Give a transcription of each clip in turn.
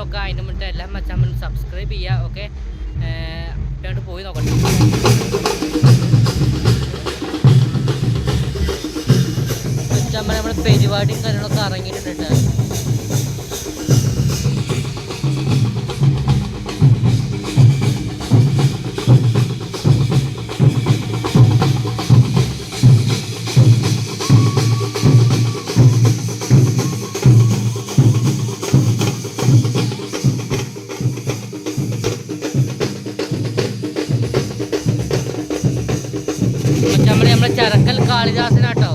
നോക്കാം. അതിന് മുന്നേ എല്ലാം മച്ചാൻ സബ്സ്ക്രൈബ് ചെയ്യുക. ഓക്കെ, ഇങ്ങോട്ട് പോയി നോക്കട്ടെ. മച്ചാൻ നമ്മുടെ പരിപാടിയും കാര്യങ്ങളൊക്കെ ഇറങ്ങിയിട്ടുണ്ട്. നമ്മളെ ചരക്കൽ കാളിദാസനാട്ടോ.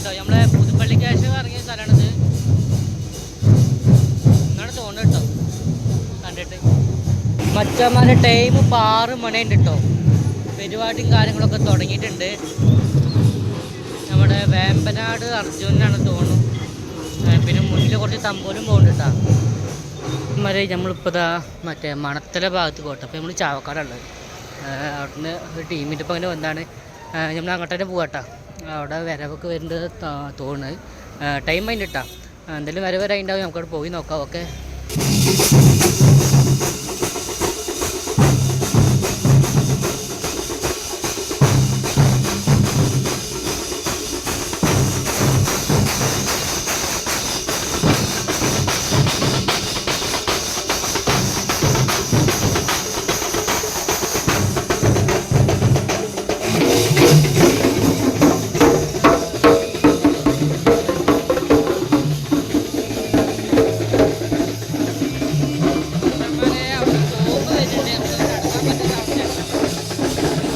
ട്ടോ നമ്മളെ പുതുപ്പള്ളിക്കാശ് ഇറങ്ങിയ സ്ഥലമാണിത് എന്നാണ് തോന്നുന്നത് കേട്ടോ കണ്ടിട്ട്. മച്ചന്മാരുടെ ടൈം ഇപ്പോൾ 6 മണിയുണ്ട് കേട്ടോ. പരിപാടിയും കാര്യങ്ങളൊക്കെ തുടങ്ങിയിട്ടുണ്ട്. നമ്മുടെ വേമ്പനാട് അർജുനാണെന്ന് തോന്നുന്നു. പിന്നെ മുന്നിൽ കുറച്ച് തമ്പോലും പോകുന്നുണ്ട് കേട്ടോ. മരെ നമ്മളിപ്പോൾ ഇതാ മറ്റേ മണത്തല ഭാഗത്ത് പോട്ടെ. അപ്പോൾ നമ്മൾ ചാവക്കാടുള്ളത്. അവിടുന്ന് ഒരു ടീമിൻ്റെ ഇപ്പോൾ അങ്ങനെ വന്നാണ്. നമ്മൾ അങ്ങോട്ട് തന്നെ പോകാട്ടോ. അവിടെ വരവൊക്കെ വരുന്നത് തോന്നുന്നത്. ടൈം അതിൻ്റെ ഇട്ടാ എന്തെങ്കിലും വരവരെ ഉണ്ടാവും. നമുക്കവിടെ പോയി നോക്കാം. ഓക്കെ,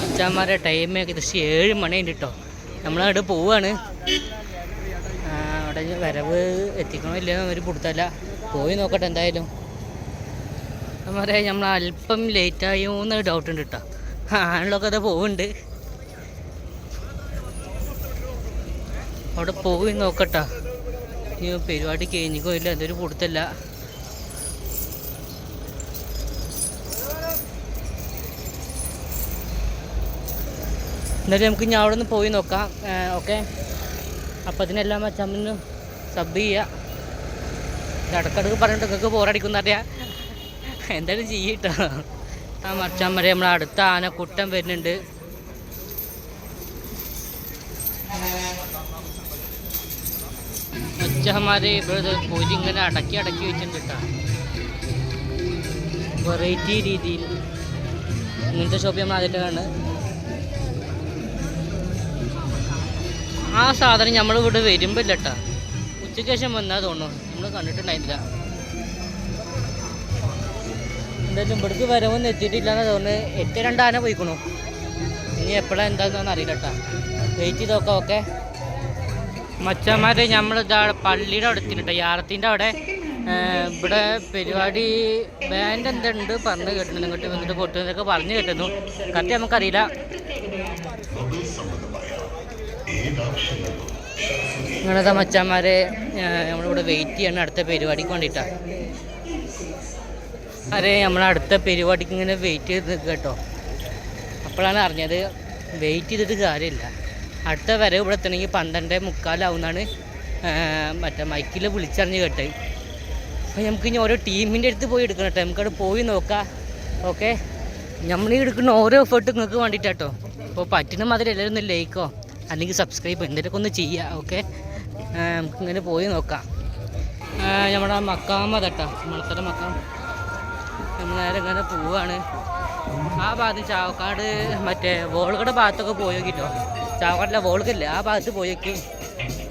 മച്ചാന്മാരെ ടൈം ഏകദേശം 7 മണിയുണ്ട് കേട്ടോ. നമ്മളവിടെ പോവുകയാണ്. അവിടെ വരവ് എത്തിക്കണോ ഇല്ലയെന്ന് ഒരു പിടുത്തല്ല. പോയി നോക്കട്ടെ എന്തായാലും. മച്ചാന്മാരെ നമ്മൾ അല്പം ലേറ്റായോ എന്നൊരു ഡൗട്ട് ഉണ്ട് കേട്ടോ. ആണുള്ളൊക്കെ അത് പോവുന്നുണ്ട്. അവിടെ പോയി നോക്കട്ടോ. ഈ പരിപാടി കഴിഞ്ഞിക്കോ ഇല്ല എന്തൊരു പിടുത്തല്ല. എന്നാലും നമുക്ക് ഇനി അവിടെ നിന്ന് പോയി നോക്കാം. ഓക്കെ, അപ്പം അതിനെല്ലാം മച്ചാമ്മനും സബ് ചെയ്യുക. ഇടക്കിടക്ക് പറഞ്ഞിട്ട് നിങ്ങൾക്ക് ബോറടിക്കുന്ന അറിയാം. എന്തായാലും ചെയ്യട്ടോ. ആ മച്ചാമ്മരെ നമ്മളെ അടുത്ത ആനക്കുട്ടൻ വരുന്നുണ്ട്. മച്ചാന്മാരെ ഇവിടെ പൊരി ഇങ്ങനെ അടക്കി വെച്ചിട്ടുണ്ട് കേട്ടോ. വെറൈറ്റി രീതിയിൽ ഇങ്ങനത്തെ ഷോപ്പ് നമ്മൾ അതിലാണ്. ആ സാധനം നമ്മളിവിടെ വരുമ്പോൾ ഇല്ല കേട്ടോ. ഉച്ചയ്ക്ക് ശേഷം വന്നാൽ തോന്നുന്നു. നമ്മൾ കണ്ടിട്ടുണ്ടായിരുന്നില്ല. എന്തായാലും ഇവിടേക്ക് വരവൊന്നും എത്തിയിട്ടില്ലാന്ന് തോന്നുന്നു. 8-2 ആന പോയിക്കണു. ഇനി എപ്പോഴാണ് എന്താണെന്നൊന്നും അറിയില്ല കേട്ടോ. വെയിറ്റ് ചെയ്ത് നോക്കാം. ഓക്കെ മച്ചന്മാരെ നമ്മളിതാ പള്ളിയുടെ അവിടെ എത്തിയിട്ടോ. യാറത്തിൻ്റെ അവിടെ ഇവിടെ പരിപാടി ബാൻഡ് എന്തുണ്ട് പറഞ്ഞ് കേട്ടിട്ടുണ്ട്. ഇങ്ങോട്ട് വന്നിട്ട് പൊട്ടുന്നതൊക്കെ പറഞ്ഞ് കേട്ടിരുന്നു. കറക്റ്റ് നമുക്കറിയില്ല. ഇങ്ങനത്തെ മച്ചാന്മാരെ നമ്മളിവിടെ വെയിറ്റ് ചെയ്യണം അടുത്ത പരിപാടിക്ക് വേണ്ടിയിട്ടാണ്. അതെ, നമ്മളടുത്ത പരിപാടിക്ക് ഇങ്ങനെ വെയിറ്റ് ചെയ്ത് നിൽക്കുക കേട്ടോ. അപ്പോഴാണ് അറിഞ്ഞത് വെയിറ്റ് ചെയ്തിട്ട് കാര്യമില്ല. അടുത്ത വരവ് ഇവിടെ എത്തണമെങ്കിൽ 12:45 ആവുമെന്നാണ് മറ്റേ മൈക്കിൽ വിളിച്ചറിഞ്ഞ് കേട്ട്. അപ്പോൾ നമുക്ക് ഇനി ഓരോ ടീമിൻ്റെ അടുത്ത് പോയി എടുക്കണം കേട്ടോ. നമുക്കവിടെ പോയി നോക്കാം. ഓക്കെ, നമ്മളീ എടുക്കുന്ന ഓരോ എഫേർട്ട് നിങ്ങൾക്ക് വേണ്ടിയിട്ടോ. അപ്പോൾ പറ്റുന്ന മാതിരി എല്ലാവരും ഒന്ന് ലൈക്കോ അല്ലെങ്കിൽ സബ്സ്ക്രൈബ് എന്തെങ്കിലുമൊക്കെ ഒന്ന് ചെയ്യുക. ഓക്കെ, നമുക്കിങ്ങനെ പോയി നോക്കാം. നമ്മുടെ മക്കാമ തട്ടാ, മണത്തല മക്കാം. നമ്മൾ നേരെ ഇങ്ങനെ പോവുകയാണ്. ആ ഭാഗത്ത് ചാവക്കാട് മറ്റേ വോളുകളുടെ ഭാഗത്തൊക്കെ പോയി നോക്കിട്ടോ. ചാവക്കാടില്ല, വോളുകല്ലേ, ആ ഭാഗത്ത് പോയി നോക്കി.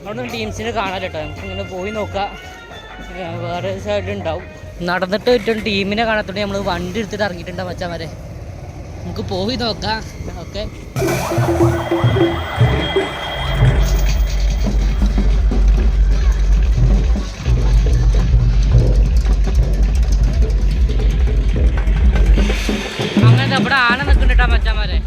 അവിടെ നിന്ന് ടീംസിനെ കാണാൻ കേട്ടോ. നമുക്കിങ്ങനെ പോയി നോക്കാം. വേറെ സൈഡിലുണ്ടാവും. നടന്നിട്ട് പറ്റും ടീമിനെ കാണാത്തോണ്ട് നമ്മൾ വണ്ടി എടുത്തിട്ട് ഇറങ്ങിയിട്ടുണ്ടാവും മച്ചാൻ വരെ. നമുക്ക് പോയി നോക്കാം. ഓക്കെ, അങ്ങനെ അവിടെ ആന നിൽക്കുന്നുണ്ടാ മച്ചാന്മാരെ.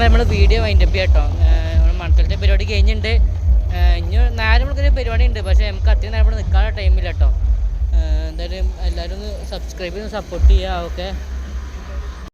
നമ്മൾ വീഡിയോ വൈൻഡപ്പ് ചെയ്യാം കേട്ടോ. മണത്തലത്തെ പരിപാടി കഴിഞ്ഞിട്ടുണ്ട്. ഇനി നേരം നമുക്കൊരു പരിപാടി ഉണ്ട്, പക്ഷേ നമുക്ക് അത്രയും നേരം ഇവിടെ നിൽക്കാനുള്ള ടൈമില്ല കേട്ടോ. എന്തായാലും എല്ലാവരും ഒന്ന് സബ്സ്ക്രൈബ് ചെയ്ത് സപ്പോർട്ട് ചെയ്യുക. ഓക്കെ.